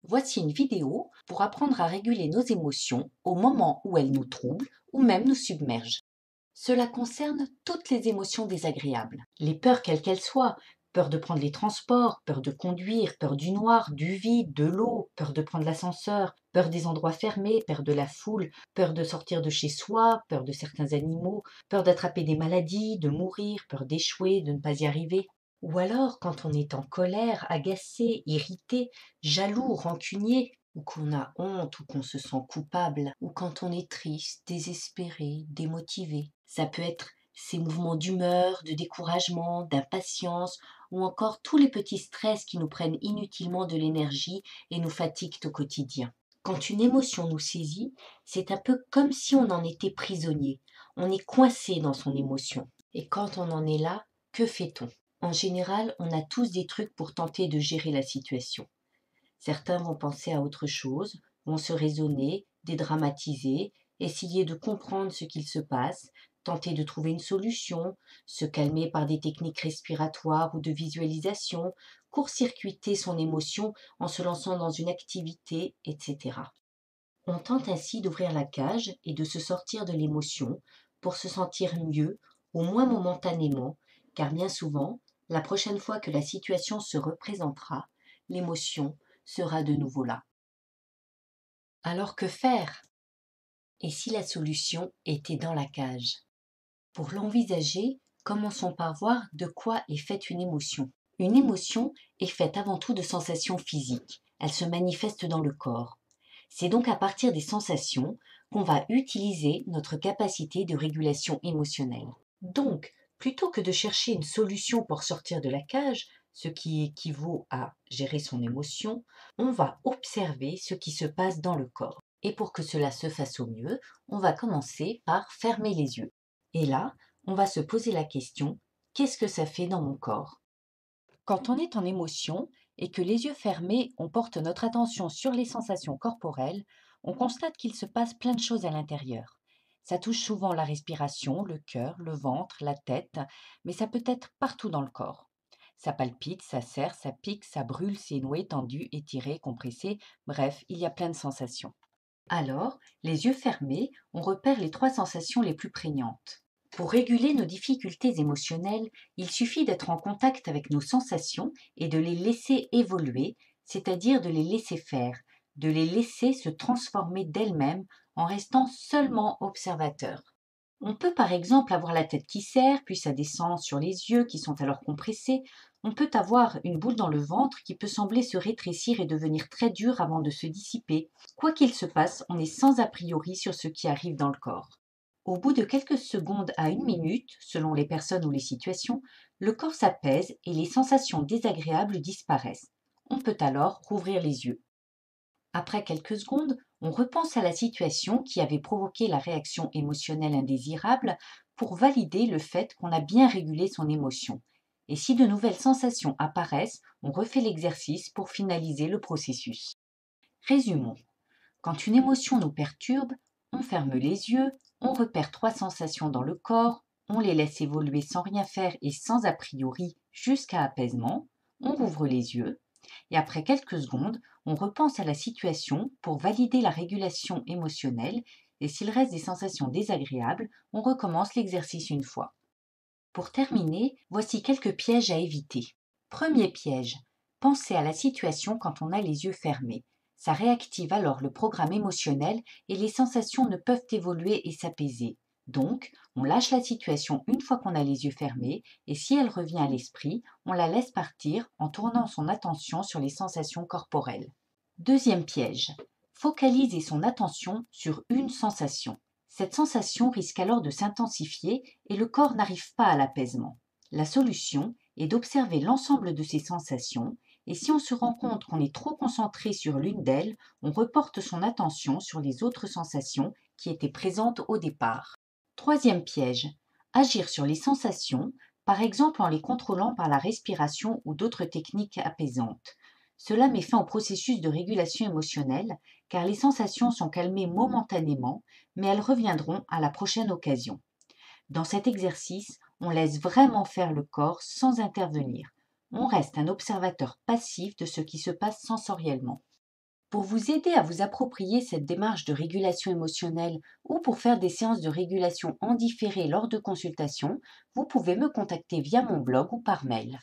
Voici une vidéo pour apprendre à réguler nos émotions au moment où elles nous troublent ou même nous submergent. Cela concerne toutes les émotions désagréables. Les peurs quelles qu'elles soient, peur de prendre les transports, peur de conduire, peur du noir, du vide, de l'eau, peur de prendre l'ascenseur, peur des endroits fermés, peur de la foule, peur de sortir de chez soi, peur de certains animaux, peur d'attraper des maladies, de mourir, peur d'échouer, de ne pas y arriver. Ou alors quand on est en colère, agacé, irrité, jaloux, rancunier, ou qu'on a honte, ou qu'on se sent coupable, ou quand on est triste, désespéré, démotivé. Ça peut être ces mouvements d'humeur, de découragement, d'impatience, ou encore tous les petits stress qui nous prennent inutilement de l'énergie et nous fatiguent au quotidien. Quand une émotion nous saisit, c'est un peu comme si on en était prisonnier. On est coincé dans son émotion. Et quand on en est là, que fait-on? En général, on a tous des trucs pour tenter de gérer la situation. Certains vont penser à autre chose, vont se raisonner, dédramatiser, essayer de comprendre ce qu'il se passe, tenter de trouver une solution, se calmer par des techniques respiratoires ou de visualisation, court-circuiter son émotion en se lançant dans une activité, etc. On tente ainsi d'ouvrir la cage et de se sortir de l'émotion pour se sentir mieux, au moins momentanément, car bien souvent, la prochaine fois que la situation se représentera, l'émotion sera de nouveau là. Alors que faire? Et si la solution était dans la cage? Pour l'envisager, commençons par voir de quoi est faite une émotion. Une émotion est faite avant tout de sensations physiques. Elle se manifeste dans le corps. C'est donc à partir des sensations qu'on va utiliser notre capacité de régulation émotionnelle. Donc, plutôt que de chercher une solution pour sortir de la cage, ce qui équivaut à gérer son émotion, on va observer ce qui se passe dans le corps. Et pour que cela se fasse au mieux, on va commencer par fermer les yeux. Et là, on va se poser la question, qu'est-ce que ça fait dans mon corps? Quand on est en émotion et que les yeux fermés, on porte notre attention sur les sensations corporelles, on constate qu'il se passe plein de choses à l'intérieur. Ça touche souvent la respiration, le cœur, le ventre, la tête, mais ça peut être partout dans le corps. Ça palpite, ça serre, ça pique, ça brûle, c'est noué, tendu, étiré, compressé, bref, il y a plein de sensations. Alors, les yeux fermés, on repère les trois sensations les plus prégnantes. Pour réguler nos difficultés émotionnelles, il suffit d'être en contact avec nos sensations et de les laisser évoluer, c'est-à-dire de les laisser faire, de les laisser se transformer d'elles-mêmes en restant seulement observateurs. On peut par exemple avoir la tête qui serre, puis ça descend sur les yeux qui sont alors compressés. On peut avoir une boule dans le ventre qui peut sembler se rétrécir et devenir très dure avant de se dissiper. Quoi qu'il se passe, on est sans a priori sur ce qui arrive dans le corps. Au bout de quelques secondes à une minute, selon les personnes ou les situations, le corps s'apaise et les sensations désagréables disparaissent. On peut alors rouvrir les yeux. Après quelques secondes, on repense à la situation qui avait provoqué la réaction émotionnelle indésirable pour valider le fait qu'on a bien régulé son émotion. Et si de nouvelles sensations apparaissent, on refait l'exercice pour finaliser le processus. Résumons. Quand une émotion nous perturbe, on ferme les yeux, on repère trois sensations dans le corps, on les laisse évoluer sans rien faire et sans a priori jusqu'à apaisement, on rouvre les yeux, et après quelques secondes, on repense à la situation pour valider la régulation émotionnelle, et s'il reste des sensations désagréables, on recommence l'exercice une fois. Pour terminer, voici quelques pièges à éviter. Premier piège, pensez à la situation quand on a les yeux fermés. Ça réactive alors le programme émotionnel et les sensations ne peuvent évoluer et s'apaiser. Donc, on lâche la situation une fois qu'on a les yeux fermés et si elle revient à l'esprit, on la laisse partir en tournant son attention sur les sensations corporelles. Deuxième piège, focaliser son attention sur une sensation. Cette sensation risque alors de s'intensifier et le corps n'arrive pas à l'apaisement. La solution est d'observer l'ensemble de ces sensations et si on se rend compte qu'on est trop concentré sur l'une d'elles, on reporte son attention sur les autres sensations qui étaient présentes au départ. Troisième piège, agir sur les sensations, par exemple en les contrôlant par la respiration ou d'autres techniques apaisantes. Cela met fin au processus de régulation émotionnelle car les sensations sont calmées momentanément, mais elles reviendront à la prochaine occasion. Dans cet exercice, on laisse vraiment faire le corps sans intervenir. On reste un observateur passif de ce qui se passe sensoriellement. Pour vous aider à vous approprier cette démarche de régulation émotionnelle ou pour faire des séances de régulation en différé lors de consultations, vous pouvez me contacter via mon blog ou par mail.